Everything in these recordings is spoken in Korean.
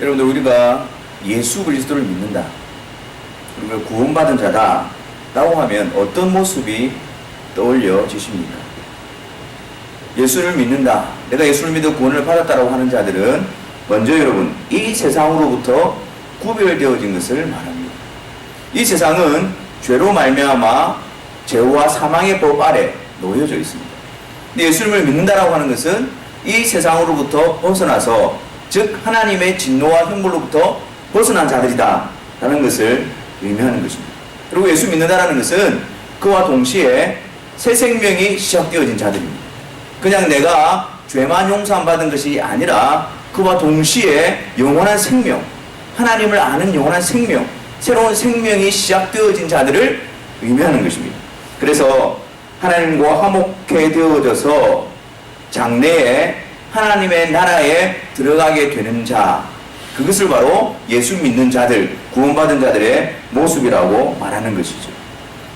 여러분들, 우리가 예수 그리스도를 믿는다, 우리가 구원받은 자다 라고 하면 어떤 모습이 떠올려지십니까? 예수를 믿는다, 내가 예수를 믿어 구원을 받았다라고 하는 자들은 먼저 여러분, 이 세상으로부터 구별되어진 것을 말합니다. 이 세상은 죄로 말미암아 죄와 사망의 법 아래 놓여져 있습니다. 근데 예수님을 믿는다라고 하는 것은 이 세상으로부터 벗어나서, 즉 하나님의 진노와 형벌로부터 벗어난 자들이다 라는 것을 의미하는 것입니다. 그리고 예수 믿는다라는 것은 그와 동시에 새 생명이 시작되어진 자들입니다. 그냥 내가 죄만 용서안 받은 것이 아니라 그와 동시에 영원한 생명, 하나님을 아는 영원한 생명, 새로운 생명이 시작되어진 자들을 의미하는 것입니다. 그래서 하나님과 화목해 되어져서 장래에 하나님의 나라에 들어가게 되는 자, 그것을 바로 예수 믿는 자들, 구원받은 자들의 모습이라고 말하는 것이죠.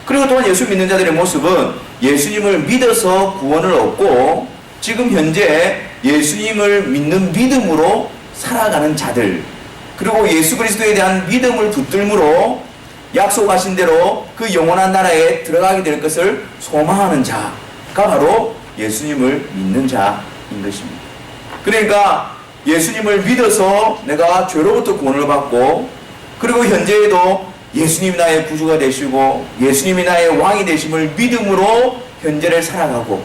그리고 또한 예수 믿는 자들의 모습은 예수님을 믿어서 구원을 얻고 지금 현재 예수님을 믿는 믿음으로 살아가는 자들, 그리고 예수 그리스도에 대한 믿음을 붙들므로 약속하신 대로 그 영원한 나라에 들어가게 될 것을 소망하는 자가 바로 예수님을 믿는 자인 것입니다. 그러니까 예수님을 믿어서 내가 죄로부터 구원을 받고, 그리고 현재에도 예수님이 나의 구주가 되시고 예수님이 나의 왕이 되심을 믿음으로 현재를 살아가고,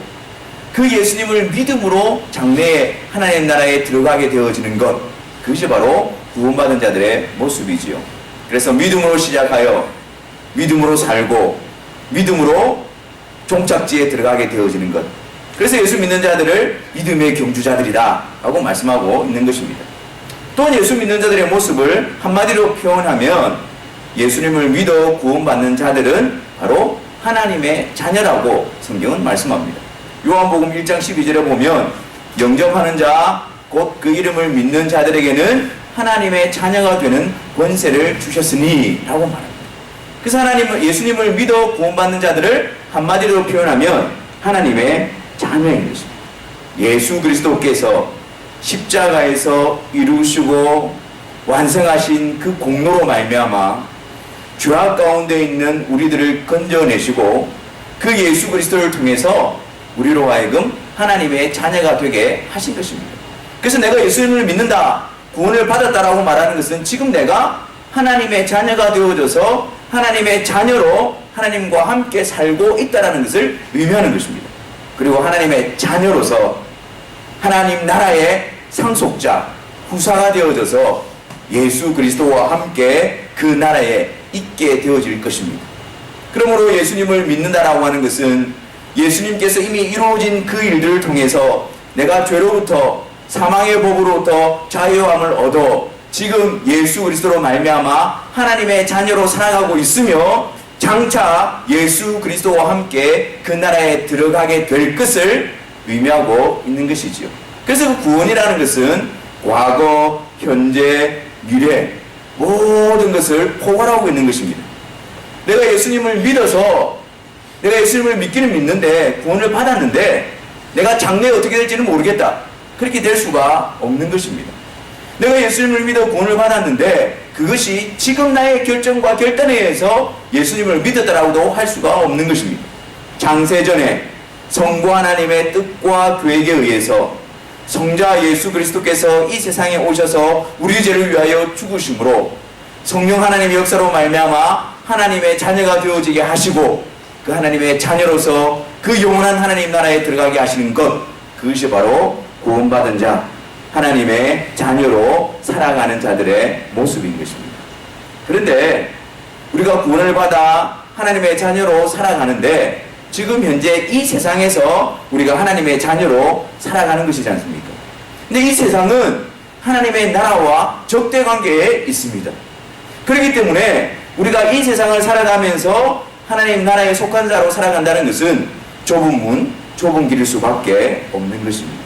그 예수님을 믿음으로 장래에 하나님 나라에 들어가게 되어지는 것, 그것이 바로 구원받은 자들의 모습이지요. 그래서 믿음으로 시작하여 믿음으로 살고 믿음으로 종착지에 들어가게 되어지는 것, 그래서 예수 믿는 자들을 믿음의 경주자들이다 라고 말씀하고 있는 것입니다. 또한 예수 믿는 자들의 모습을 한마디로 표현하면 예수님을 믿어 구원받는 자들은 바로 하나님의 자녀라고 성경은 말씀합니다. 요한복음 1장 12절에 보면 영접하는 자, 곧 그 이름을 믿는 자들에게는 하나님의 자녀가 되는 권세를 주셨으니 라고 말합니다. 그래서 예수님을 믿어 구원받는 자들을 한마디로 표현하면 하나님의 자녀인 것입니다. 예수 그리스도께서 십자가에서 이루시고 완성하신 그 공로로 말미암아 죄악 가운데 있는 우리들을 건져내시고 그 예수 그리스도를 통해서 우리로 하여금 하나님의 자녀가 되게 하신 것입니다. 그래서 내가 예수님을 믿는다, 구원을 받았다라고 말하는 것은 지금 내가 하나님의 자녀가 되어져서 하나님의 자녀로 하나님과 함께 살고 있다는 것을 의미하는 것입니다. 그리고 하나님의 자녀로서 하나님 나라의 상속자, 후사가 되어져서 예수 그리스도와 함께 그 나라에 있게 되어질 것입니다. 그러므로 예수님을 믿는다라고 하는 것은 예수님께서 이미 이루어진 그 일들을 통해서 내가 죄로부터, 사망의 법으로부터 자유함을 얻어 지금 예수 그리스도로 말미암아 하나님의 자녀로 살아가고 있으며 장차 예수 그리스도와 함께 그 나라에 들어가게 될 것을 의미하고 있는 것이지요. 그래서 그 구원이라는 것은 과거, 현재, 미래 모든 것을 포괄하고 있는 것입니다. 내가 예수님을 믿어서, 내가 예수님을 믿기는 믿는데 구원을 받았는데 내가 장래에 어떻게 될지는 모르겠다, 그렇게 될 수가 없는 것입니다. 내가 예수님을 믿어 구원을 받았는데 그것이 지금 나의 결정과 결단에 의해서 예수님을 믿었다라고도 할 수가 없는 것입니다. 창세전에 성부 하나님의 뜻과 계획에 의해서 성자 예수 그리스도께서 이 세상에 오셔서 우리 죄를 위하여 죽으심으로 성령 하나님의 역사로 말미암아 하나님의 자녀가 되어지게 하시고 그 하나님의 자녀로서 그 영원한 하나님 나라에 들어가게 하시는 것, 그것이 바로 구원받은 자, 하나님의 자녀로 살아가는 자들의 모습인 것입니다. 그런데 우리가 구원을 받아 하나님의 자녀로 살아가는데 지금 현재 이 세상에서 우리가 하나님의 자녀로 살아가는 것이지 않습니까? 근데 이 세상은 하나님의 나라와 적대 관계에 있습니다. 그렇기 때문에 우리가 이 세상을 살아가면서 하나님 나라에 속한 자로 살아간다는 것은 좁은 문, 좁은 길일 수밖에 없는 것입니다.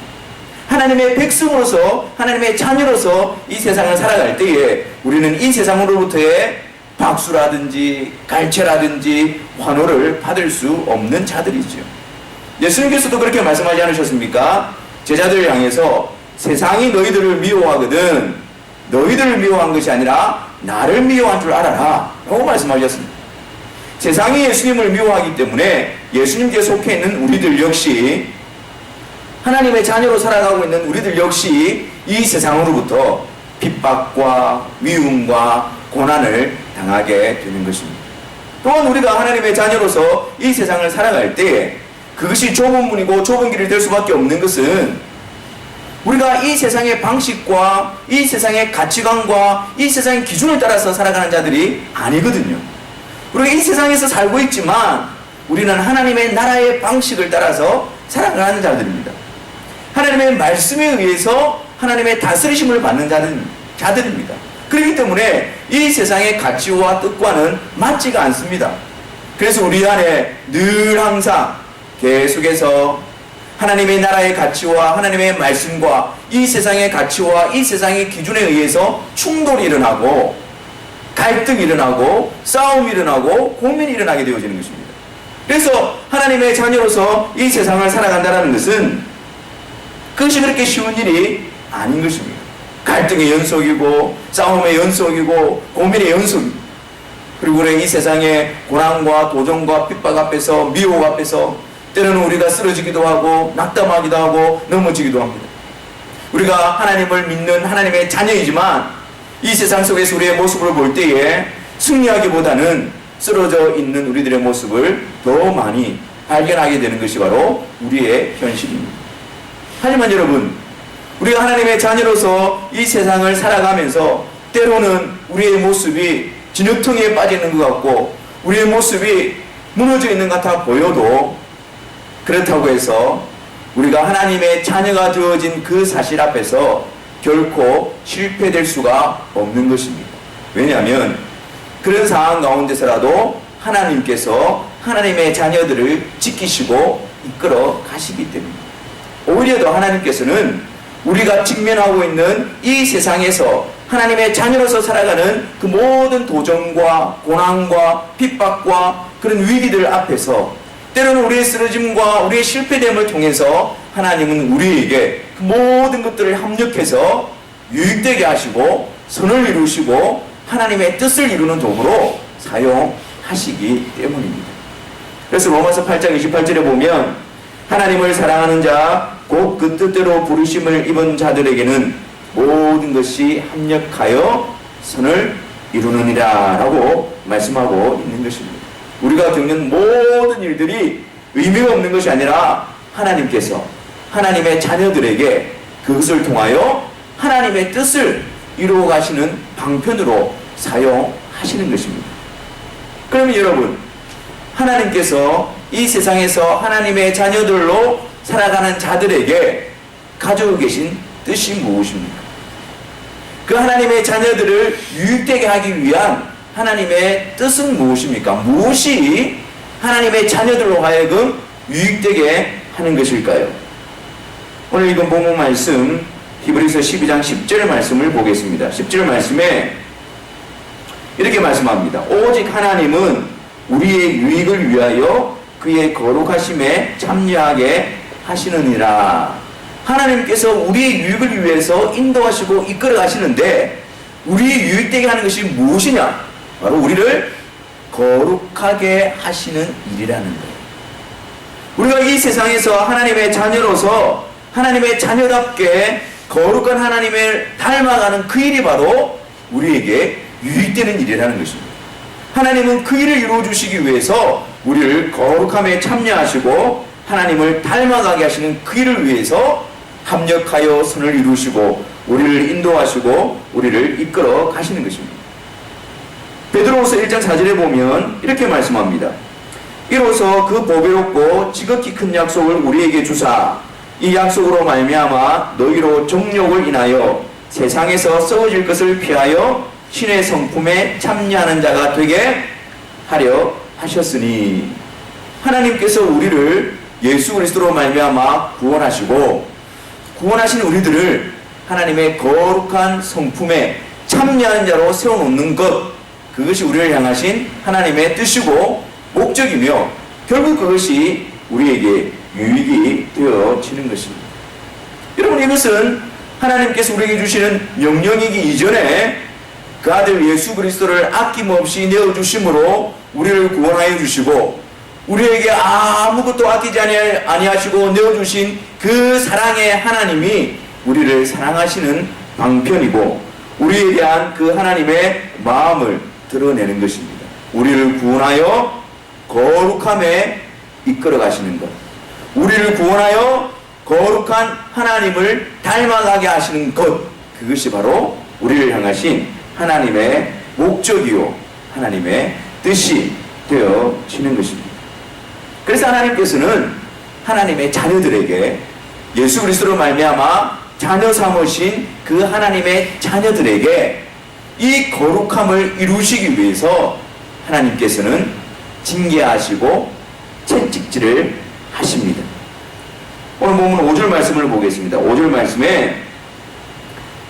하나님의 백성으로서, 하나님의 자녀로서 이 세상을 살아갈 때에 우리는 이 세상으로부터의 박수라든지 갈채라든지 환호를 받을 수 없는 자들이죠. 예수님께서도 그렇게 말씀하지 않으셨습니까? 제자들을 향해서 세상이 너희들을 미워하거든 너희들을 미워한 것이 아니라 나를 미워한 줄 알아라 라고 말씀하셨습니다. 세상이 예수님을 미워하기 때문에 예수님께 속해 있는 우리들 역시, 하나님의 자녀로 살아가고 있는 우리들 역시 이 세상으로부터 핍박과 미움과 고난을 당하게 되는 것입니다. 또한 우리가 하나님의 자녀로서 이 세상을 살아갈 때 그것이 좁은 문이고 좁은 길이 될 수밖에 없는 것은, 우리가 이 세상의 방식과 이 세상의 가치관과 이 세상의 기준을 따라서 살아가는 자들이 아니거든요. 우리가 이 세상에서 살고 있지만 우리는 하나님의 나라의 방식을 따라서 살아가는 자들입니다. 하나님의 말씀에 의해서 하나님의 다스리심을 받는 자들입니다. 그렇기 때문에 이 세상의 가치와 뜻과는 맞지가 않습니다. 그래서 우리 안에 늘 항상 계속해서 하나님의 나라의 가치와 하나님의 말씀과 이 세상의 가치와 이 세상의 기준에 의해서 충돌이 일어나고 갈등이 일어나고 싸움이 일어나고 고민이 일어나게 되어지는 것입니다. 그래서 하나님의 자녀로서 이 세상을 살아간다는 것은 그것이 그렇게 쉬운 일이 아닌 것입니다. 갈등의 연속이고 싸움의 연속이고 고민의 연속입니다. 그리고 우리 이 세상의 고난과 도전과 핍박 앞에서, 미혹 앞에서 때로는 우리가 쓰러지기도 하고 낙담하기도 하고 넘어지기도 합니다. 우리가 하나님을 믿는 하나님의 자녀이지만 이 세상 속에서 우리의 모습을 볼 때에 승리하기보다는 쓰러져 있는 우리들의 모습을 더 많이 발견하게 되는 것이 바로 우리의 현실입니다. 하지만 여러분, 우리가 하나님의 자녀로서 이 세상을 살아가면서 때로는 우리의 모습이 진흙탕에 빠져 있는 것 같고 우리의 모습이 무너져 있는 것 같아 보여도, 그렇다고 해서 우리가 하나님의 자녀가 되어진 그 사실 앞에서 결코 실패될 수가 없는 것입니다. 왜냐하면 그런 상황 가운데서라도 하나님께서 하나님의 자녀들을 지키시고 이끌어 가시기 때문입니다. 오히려 더 하나님께서는 우리가 직면하고 있는 이 세상에서 하나님의 자녀로서 살아가는 그 모든 도전과 고난과 핍박과 그런 위기들 앞에서 때로는 우리의 쓰러짐과 우리의 실패됨을 통해서 하나님은 우리에게 그 모든 것들을 합력해서 유익되게 하시고 선을 이루시고 하나님의 뜻을 이루는 도구로 사용하시기 때문입니다. 그래서 로마서 8장 28절에 보면 하나님을 사랑하는 자 곧 그 뜻대로 부르심을 입은 자들에게는 모든 것이 합력하여 선을 이루느니라 라고 말씀하고 있는 것입니다. 우리가 겪는 모든 일들이 의미가 없는 것이 아니라 하나님께서 하나님의 자녀들에게 그것을 통하여 하나님의 뜻을 이루어 가시는 방편으로 사용하시는 것입니다. 그러면 여러분, 하나님께서 이 세상에서 하나님의 자녀들로 살아가는 자들에게 가지고 계신 뜻이 무엇입니까? 그 하나님의 자녀들을 유익되게 하기 위한 하나님의 뜻은 무엇입니까? 무엇이 하나님의 자녀들로 하여금 유익되게 하는 것일까요? 오늘 읽은 본문 말씀 히브리서 12장 10절 말씀을 보겠습니다. 10절 말씀에 이렇게 말씀합니다. 오직 하나님은 우리의 유익을 위하여 그의 거룩하심에 참여하게 하시느니라. 하나님께서 우리의 유익을 위해서 인도하시고 이끌어 가시는데 우리의 유익되게 하는 것이 무엇이냐? 바로 우리를 거룩하게 하시는 일이라는 거예요. 우리가 이 세상에서 하나님의 자녀로서 하나님의 자녀답게 거룩한 하나님을 닮아가는 그 일이 바로 우리에게 유익되는 일이라는 것입니다. 하나님은 그 일을 이루어주시기 위해서 우리를 거룩함에 참여하시고 하나님을 닮아가게 하시는 그 일을 위해서 합력하여 선을 이루시고 우리를 인도하시고 우리를 이끌어 가시는 것입니다. 베드로후서 1장 4절에 보면 이렇게 말씀합니다. 이로써 그 보배롭고 지극히 큰 약속을 우리에게 주사 이 약속으로 말미암아 너희로 정욕을 인하여 세상에서 썩어질 것을 피하여 신의 성품에 참여하는 자가 되게 하려 하셨으니, 하나님께서 우리를 예수 그리스도로 말미암아 구원하시고 구원하신 우리들을 하나님의 거룩한 성품에 참여하는 자로 세워놓는 것, 그것이 우리를 향하신 하나님의 뜻이고 목적이며 결국 그것이 우리에게 유익이 되어지는 것입니다. 여러분, 이것은 하나님께서 우리에게 주시는 명령이기 이전에 그 아들 예수 그리스도를 아낌없이 내어주심으로 우리를 구원하여 주시고, 우리에게 아무것도 아끼지 아니하시고 내어주신 그 사랑의 하나님이 우리를 사랑하시는 방편이고, 우리에 대한 그 하나님의 마음을 드러내는 것입니다. 우리를 구원하여 거룩함에 이끌어 가시는 것, 우리를 구원하여 거룩한 하나님을 닮아가게 하시는 것, 그것이 바로 우리를 향하신 하나님의 목적이요 하나님의 뜻이 되어지는 것입니다. 그래서 하나님께서는 하나님의 자녀들에게 예수 그리스도로 말미암아 자녀 삼으신 그 하나님의 자녀들에게 이 거룩함을 이루시기 위해서 하나님께서는 징계하시고 채찍질을 하십니다. 오늘 보면 5절 말씀을 보겠습니다. 5절 말씀에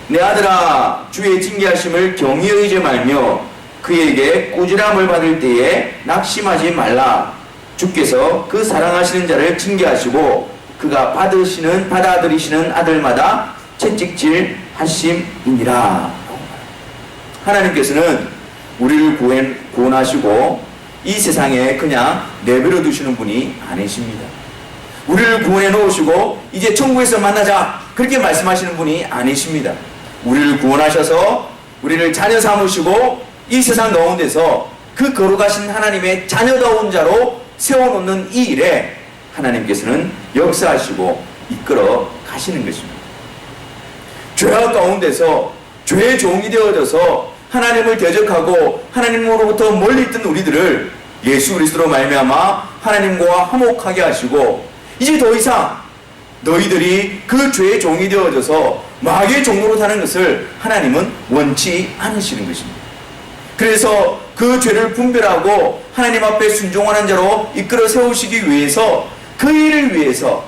내 아들아 주의 징계하심을 경히 여기지 말며 그에게 꾸지람을 받을 때에 낙심하지 말라. 주께서 그 사랑하시는 자를 징계하시고 그가 받아들이시는 아들마다 채찍질 하심이니라. 하나님께서는 우리를 구원하시고 이 세상에 그냥 내버려 두시는 분이 아니십니다. 우리를 구원해 놓으시고 이제 천국에서 만나자 그렇게 말씀하시는 분이 아니십니다. 우리를 구원하셔서 우리를 자녀 삼으시고 이 세상 가운데서 그 거룩하신 하나님의 자녀다운 자로 세워놓는 이 일에 하나님께서는 역사하시고 이끌어 가시는 것입니다. 죄악 가운데서 죄의 종이 되어져서 하나님을 대적하고 하나님으로부터 멀리 있던 우리들을 예수 그리스도로 말미암아 하나님과 화목하게 하시고, 이제 더 이상 너희들이 그 죄의 종이 되어져서 마귀의 종으로 사는 것을 하나님은 원치 않으시는 것입니다. 그래서 그 죄를 분별하고 하나님 앞에 순종하는 자로 이끌어 세우시기 위해서, 그 일을 위해서,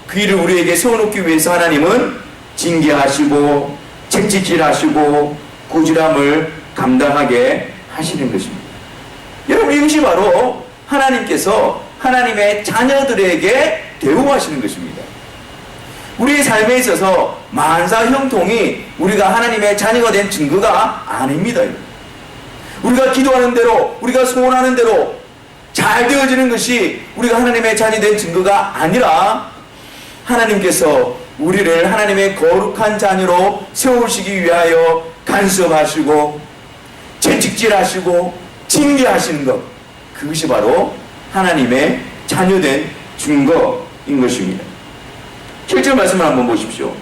그 일을 우리에게 세워놓기 위해서 하나님은 징계하시고 채찍질하시고 꾸지람을 감당하게 하시는 것입니다. 여러분, 이것이 바로 하나님께서 하나님의 자녀들에게 대우하시는 것입니다. 우리의 삶에 있어서 만사 형통이 우리가 하나님의 자녀가 된 증거가 아닙니다. 우리가 기도하는 대로, 우리가 소원하는 대로 잘 되어지는 것이 우리가 하나님의 자녀 된 증거가 아니라, 하나님께서 우리를 하나님의 거룩한 자녀로 세우시기 위하여 간섭하시고 채찍질하시고 징계하시는 것, 그것이 바로 하나님의 자녀된 증거인 것입니다. 7절 말씀을 한번 보십시오.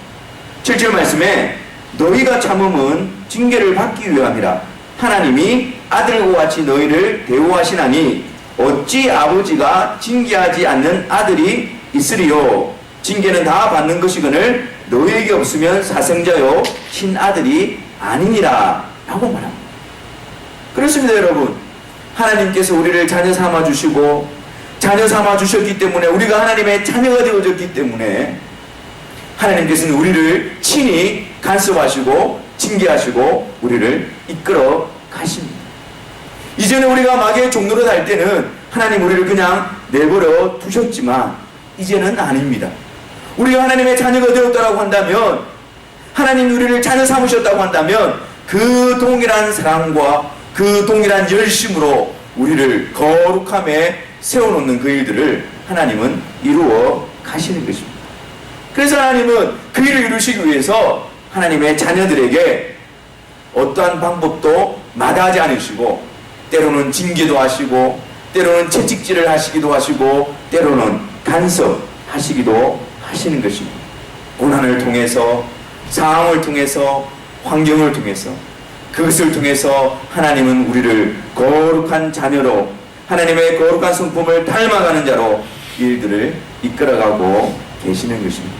7절 말씀에 너희가 참음은 징계를 받기 위함이라. 하나님이 아들과 같이 너희를 대우하시나니 어찌 아버지가 징계하지 않는 아들이 있으리요. 징계는 다 받는 것이거늘 너희에게 없으면 사생자요 친아들이 아니니라 라고 말합니다. 그렇습니다. 여러분, 하나님께서 우리를 자녀 삼아 주시고 자녀 삼아 주셨기 때문에, 우리가 하나님의 자녀가 되어졌기 때문에 하나님께서는 우리를 친히 간섭하시고 징계하시고 우리를 이끌어 가십니다. 이전에 우리가 마귀의 종노릇 할 때는 하나님 우리를 그냥 내버려 두셨지만 이제는 아닙니다. 우리가 하나님의 자녀가 되었다고 한다면, 하나님 우리를 자녀 삼으셨다고 한다면 그 동일한 사랑과 그 동일한 열심으로 우리를 거룩함에 세워놓는 그 일들을 하나님은 이루어 가시는 것입니다. 그래서 하나님은 그 일을 이루시기 위해서 하나님의 자녀들에게 어떠한 방법도 마다하지 않으시고, 때로는 징계도 하시고 때로는 채찍질을 하시기도 하시고 때로는 간섭하시기도 하시는 것입니다. 고난을 통해서, 상황을 통해서, 환경을 통해서, 그것을 통해서 하나님은 우리를 거룩한 자녀로, 하나님의 거룩한 성품을 닮아가는 자로 일들을 이끌어가고 계시는 것입니다.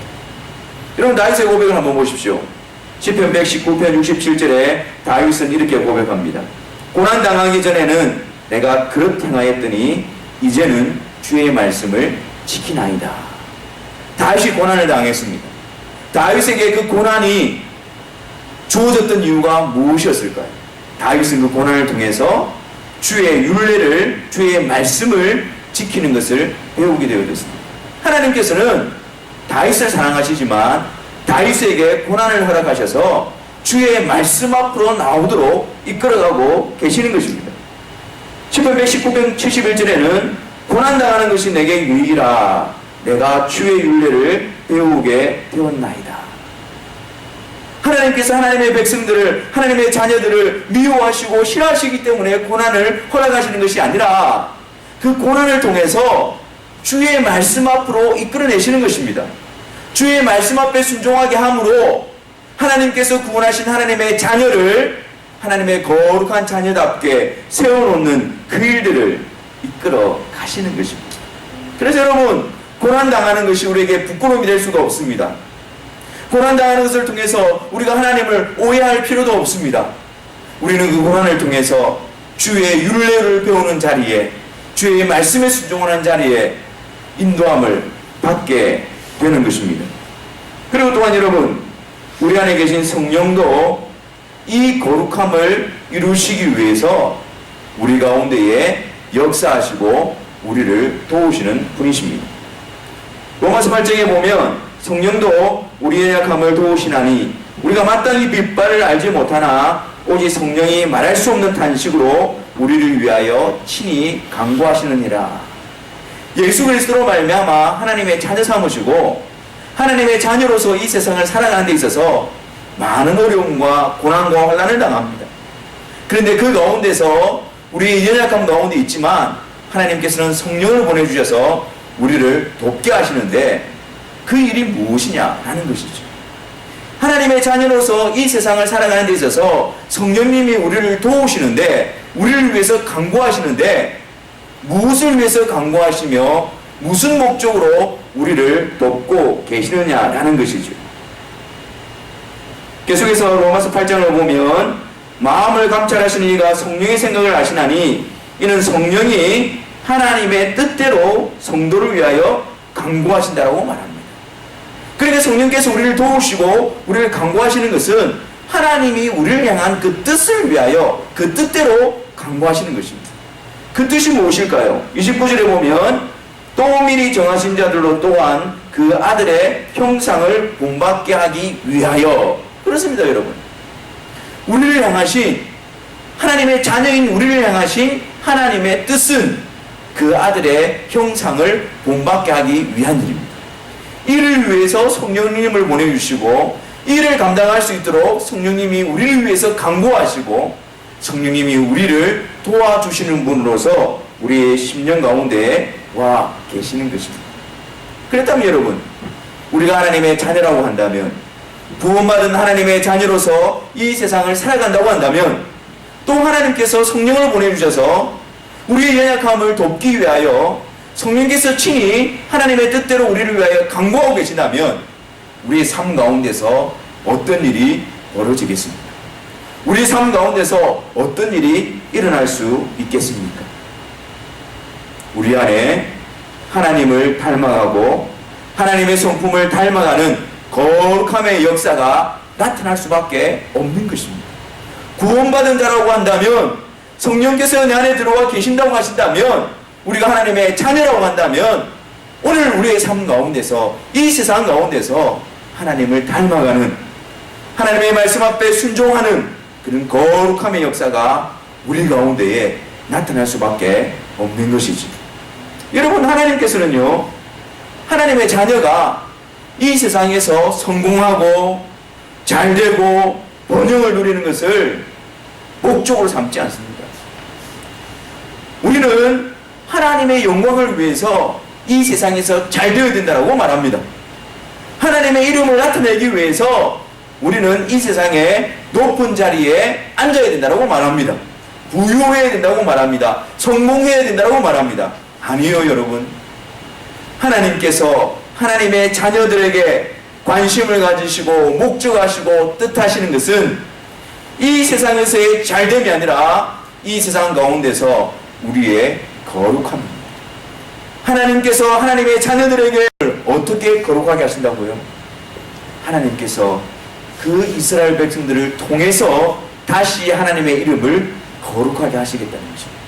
여러분, 다윗의 고백을 한번 보십시오. 시편 119편 67절에 다윗은 이렇게 고백합니다. 고난당하기 전에는 내가 그렇게 행하였더니 이제는 주의 말씀을 지키나이다. 다윗이 고난을 당했습니다. 다윗에게 그 고난이 주어졌던 이유가 무엇이었을까요? 다윗은 그 고난을 통해서 주의 율례를, 주의 말씀을 지키는 것을 배우게 되어졌습니다. 하나님께서는 다윗을 사랑하시지만 다윗에게 고난을 허락하셔서 주의 말씀 앞으로 나오도록 이끌어가고 계시는 것입니다. 시편 119편 71절에는 고난당하는 것이 내게 유익이라 내가 주의 율례를 배우게 되었나이다. 하나님께서 하나님의 백성들을, 하나님의 자녀들을 미워하시고 싫어하시기 때문에 고난을 허락하시는 것이 아니라 그 고난을 통해서 주의 말씀 앞으로 이끌어내시는 것입니다. 주의 말씀 앞에 순종하게 함으로 하나님께서 구원하신 하나님의 자녀를 하나님의 거룩한 자녀답게 세워놓는 그 일들을 이끌어 가시는 것입니다. 그래서 여러분, 고난당하는 것이 우리에게 부끄러움이 될 수가 없습니다. 고난당하는 것을 통해서 우리가 하나님을 오해할 필요도 없습니다. 우리는 그 고난을 통해서 주의 율례를 배우는 자리에, 주의 말씀에 순종하는 자리에 인도함을 받게 되는 것입니다. 그리고 또한 여러분, 우리 안에 계신 성령도 이 거룩함을 이루시기 위해서 우리 가운데에 역사하시고 우리를 도우시는 분이십니다. 로마서 8장에 보면 성령도 우리의 약함을 도우시나니 우리가 마땅히 빛발을 알지 못하나 오직 성령이 말할 수 없는 탄식으로 우리를 위하여 친히 간구하시느니라. 예수 그리스도로 말미암아 하나님의 자녀 삼으시고 하나님의 자녀로서 이 세상을 살아가는 데 있어서 많은 어려움과 고난과 환난을 당합니다. 그런데 그 가운데서 우리의 연약함 가운데 있지만 하나님께서는 성령을 보내주셔서 우리를 돕게 하시는데 그 일이 무엇이냐라는 것이죠. 하나님의 자녀로서 이 세상을 살아가는 데 있어서 성령님이 우리를 도우시는데, 우리를 위해서 간구하시는데 무엇을 위해서 간구하시며 무슨 목적으로 우리를 돕고 계시느냐라는 것이죠. 계속해서 로마서 8장을 보면 마음을 감찰하시는 이가 성령의 생각을 아시나니 이는 성령이 하나님의 뜻대로 성도를 위하여 간구하신다라고 말합니다. 그러니까 성령께서 우리를 도우시고 우리를 간구하시는 것은 하나님이 우리를 향한 그 뜻을 위하여 그 뜻대로 간구하시는 것입니다. 그 뜻이 무엇일까요? 29절에 보면 또 미리 정하신 자들로 또한 그 아들의 형상을 본받게 하기 위하여. 그렇습니다, 여러분. 우리를 향하신, 하나님의 자녀인 우리를 향하신 하나님의 뜻은 그 아들의 형상을 본받게 하기 위한 일입니다. 이를 위해서 성령님을 보내주시고 이를 감당할 수 있도록 성령님이 우리를 위해서 간구하시고 성령님이 우리를 도와주시는 분으로서 우리의 심령 가운데에 와 계시는 것입니다. 그렇다면 여러분, 우리가 하나님의 자녀라고 한다면, 구원받은 하나님의 자녀로서 이 세상을 살아간다고 한다면, 또 하나님께서 성령을 보내주셔서 우리의 연약함을 돕기 위하여 성령께서 친히 하나님의 뜻대로 우리를 위하여 간구하고 계신다면 우리의 삶 가운데서 어떤 일이 벌어지겠습니까? 우리의 삶 가운데서 어떤 일이 일어날 수 있겠습니까? 우리 안에 하나님을 닮아가고 하나님의 성품을 닮아가는 거룩함의 역사가 나타날 수밖에 없는 것입니다. 구원받은 자라고 한다면, 성령께서 내 안에 들어와 계신다고 하신다면, 우리가 하나님의 자녀라고 한다면 오늘 우리의 삶 가운데서, 이 세상 가운데서 하나님을 닮아가는, 하나님의 말씀 앞에 순종하는 그런 거룩함의 역사가 우리 가운데에 나타날 수밖에 없는 것이지. 여러분, 하나님께서는요, 하나님의 자녀가 이 세상에서 성공하고 잘되고 번영을 누리는 것을 목적으로 삼지 않습니다. 우리는 하나님의 영광을 위해서 이 세상에서 잘 되어야 된다고 말합니다. 하나님의 이름을 나타내기 위해서 우리는 이 세상에 높은 자리에 앉아야 된다고 말합니다. 부유해야 된다고 말합니다. 성공해야 된다고 말합니다. 아니요, 여러분. 하나님께서 하나님의 자녀들에게 관심을 가지시고 목적하시고 뜻하시는 것은 이 세상에서의 잘됨이 아니라 이 세상 가운데서 우리의 거룩함입니다. 하나님께서 하나님의 자녀들에게 어떻게 거룩하게 하신다고요? 하나님께서 그 이스라엘 백성들을 통해서 다시 하나님의 이름을 거룩하게 하시겠다는 것입니다.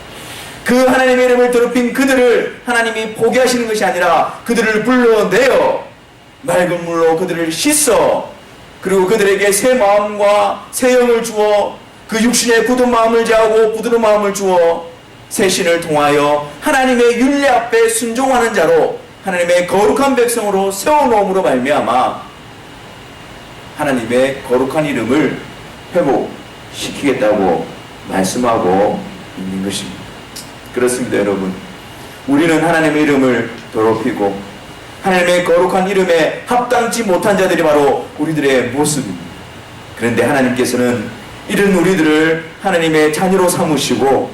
그 하나님의 이름을 더럽힌 그들을 하나님이 포기하시는 것이 아니라 그들을 불러내어 맑은 물로 그들을 씻어 그리고 그들에게 새 마음과 새 영을 주어 그 육신의 굳은 마음을 제하고 부드러운 마음을 주어 새 신을 통하여 하나님의 율례 앞에 순종하는 자로 하나님의 거룩한 백성으로 세워놓음으로 말미암아 하나님의 거룩한 이름을 회복시키겠다고 말씀하고 있는 것입니다. 그렇습니다, 여러분. 우리는 하나님의 이름을 더럽히고 하나님의 거룩한 이름에 합당치 못한 자들이 바로 우리들의 모습입니다. 그런데 하나님께서는 이런 우리들을 하나님의 자녀로 삼으시고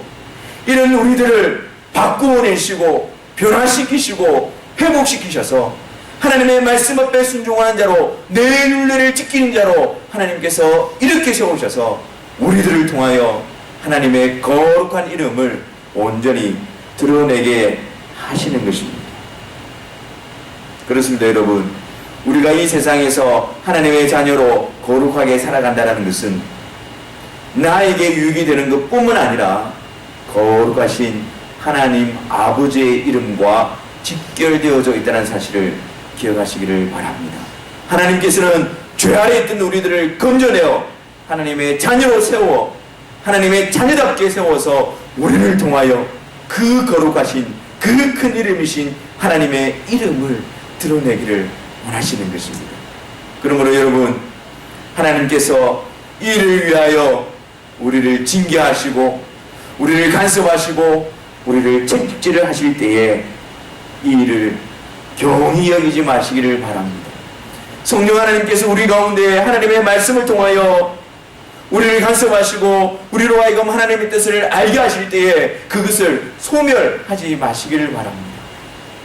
이런 우리들을 바꾸어내시고 변화시키시고 회복시키셔서 하나님의 말씀 앞에 순종하는 자로 내 율례를 지키는 자로 하나님께서 이렇게 세우셔서 우리들을 통하여 하나님의 거룩한 이름을 온전히 드러내게 하시는 것입니다. 그렇습니다, 여러분. 우리가 이 세상에서 하나님의 자녀로 거룩하게 살아간다는 것은 나에게 유익이 되는 것뿐만 아니라 거룩하신 하나님 아버지의 이름과 직결되어져 있다는 사실을 기억하시기를 바랍니다. 하나님께서는 죄 아래 있던 우리들을 건져내어 하나님의 자녀로 세워 하나님의 자녀답게 세워서 우리를 통하여 그 거룩하신 그 큰 이름이신 하나님의 이름을 드러내기를 원하시는 것입니다. 그러므로 여러분, 하나님께서 이를 위하여 우리를 징계하시고 우리를 간섭하시고 우리를 채찍질을 하실 때에 이 일을 경히 여기지 마시기를 바랍니다. 성령 하나님께서 우리 가운데 하나님의 말씀을 통하여 우리를 간섭하시고 우리로 하여금 하나님의 뜻을 알게 하실 때에 그것을 소멸하지 마시기를 바랍니다.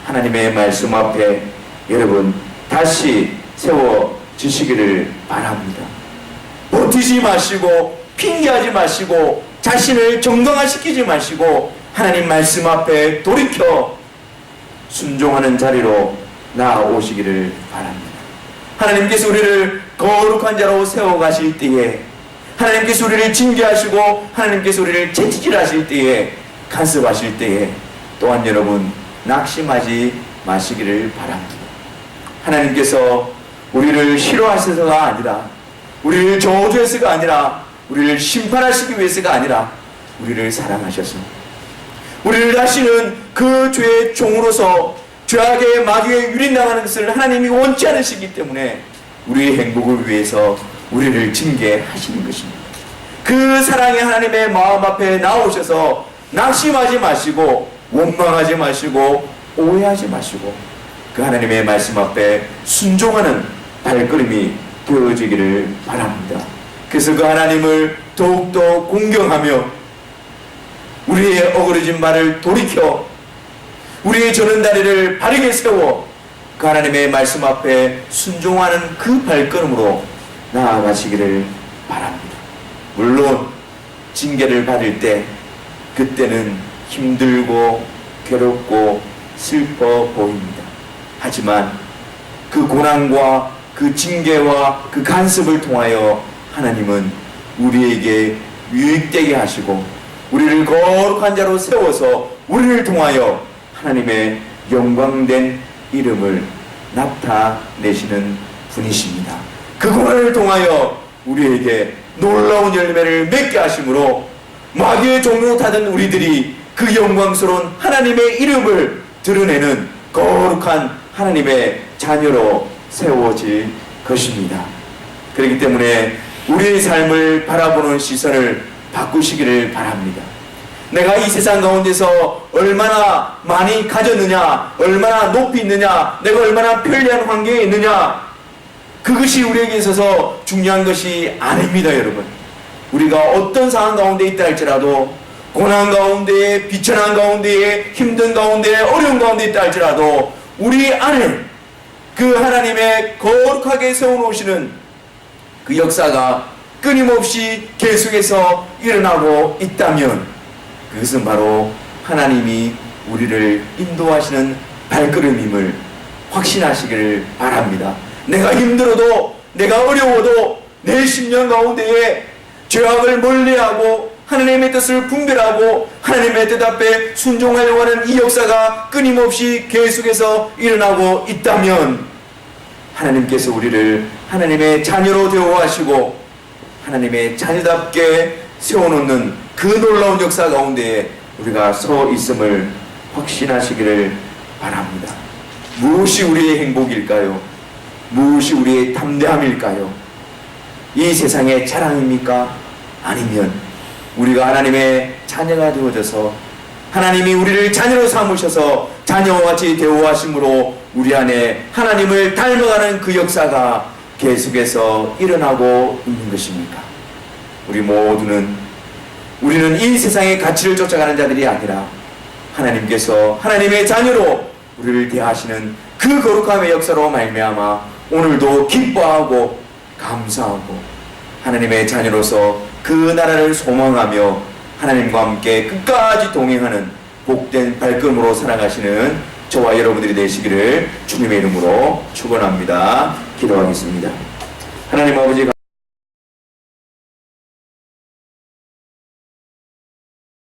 하나님의 말씀 앞에 여러분 다시 세워지시기를 바랍니다. 버티지 마시고 핑계하지 마시고 자신을 정당화시키지 마시고 하나님 말씀 앞에 돌이켜 순종하는 자리로 나아오시기를 바랍니다. 하나님께서 우리를 거룩한 자로 세워가실 때에 하나님께서 우리를 징계하시고 하나님께서 우리를 채찍질하실 때에 간섭하실 때에 또한 여러분 낙심하지 마시기를 바랍니다. 하나님께서 우리를 싫어하셔서가 아니라 우리를 저주해서가 아니라 우리를 심판하시기 위해서가 아니라 우리를 사랑하셔서 우리를 다시는 그 죄의 종으로서 죄악의 마귀에 유린당하는 것을 하나님이 원치 않으시기 때문에 우리의 행복을 위해서 우리를 징계하시는 것입니다. 그 사랑의 하나님의 마음 앞에 나오셔서 낙심하지 마시고 원망하지 마시고 오해하지 마시고 그 하나님의 말씀 앞에 순종하는 발걸음이 되어지기를 바랍니다. 그래서 그 하나님을 더욱더 공경하며 우리의 어그러진 발을 돌이켜 우리의 저는 다리를 바르게 세워 그 하나님의 말씀 앞에 순종하는 그 발걸음으로 나아가시기를 바랍니다. 물론 징계를 받을 때 그때는 힘들고 괴롭고 슬퍼 보입니다. 하지만 그 고난과 그 징계와 그 간섭을 통하여 하나님은 우리에게 유익되게 하시고 우리를 거룩한 자로 세워서 우리를 통하여 하나님의 영광된 이름을 나타내시는 분이십니다. 그 고난을 통하여 우리에게 놀라운 열매를 맺게 하심으로 마귀의 종로 타던 우리들이 그 영광스러운 하나님의 이름을 드러내는 거룩한 하나님의 자녀로 세워질 것입니다. 그렇기 때문에 우리의 삶을 바라보는 시선을 바꾸시기를 바랍니다. 내가 이 세상 가운데서 얼마나 많이 가졌느냐, 얼마나 높이 있느냐, 내가 얼마나 편리한 환경에 있느냐, 그것이 우리에게 있어서 중요한 것이 아닙니다, 여러분. 우리가 어떤 상황 가운데 있다 할지라도, 고난 가운데에, 비천한 가운데에, 힘든 가운데, 어려운 가운데 있다 할지라도 우리 안에 그 하나님의 거룩하게 세워놓으시는 그 역사가 끊임없이 계속해서 일어나고 있다면 그것은 바로 하나님이 우리를 인도하시는 발걸음임을 확신하시기를 바랍니다. 내가 힘들어도, 내가 어려워도 내 심령 가운데에 죄악을 멀리하고 하나님의 뜻을 분별하고 하나님의 뜻 앞에 순종하려고 하는 이 역사가 끊임없이 계속해서 일어나고 있다면 하나님께서 우리를 하나님의 자녀로 대우하시고 하나님의 자녀답게 세워놓는 그 놀라운 역사 가운데에 우리가 서 있음을 확신하시기를 바랍니다. 무엇이 우리의 행복일까요? 무엇이 우리의 담대함일까요? 이 세상의 자랑입니까? 아니면 우리가 하나님의 자녀가 되어져서 하나님이 우리를 자녀로 삼으셔서 자녀와 같이 대우하심으로 우리 안에 하나님을 닮아가는 그 역사가 계속해서 일어나고 있는 것입니까? 우리는 이 세상의 가치를 쫓아가는 자들이 아니라 하나님께서 하나님의 자녀로 우리를 대하시는 그 거룩함의 역사로 말미암아 오늘도 기뻐하고 감사하고 하나님의 자녀로서 그 나라를 소망하며 하나님과 함께 끝까지 동행하는 복된 발걸음으로 살아가시는 저와 여러분들이 되시기를 주님의 이름으로 축원합니다. 기도하겠습니다.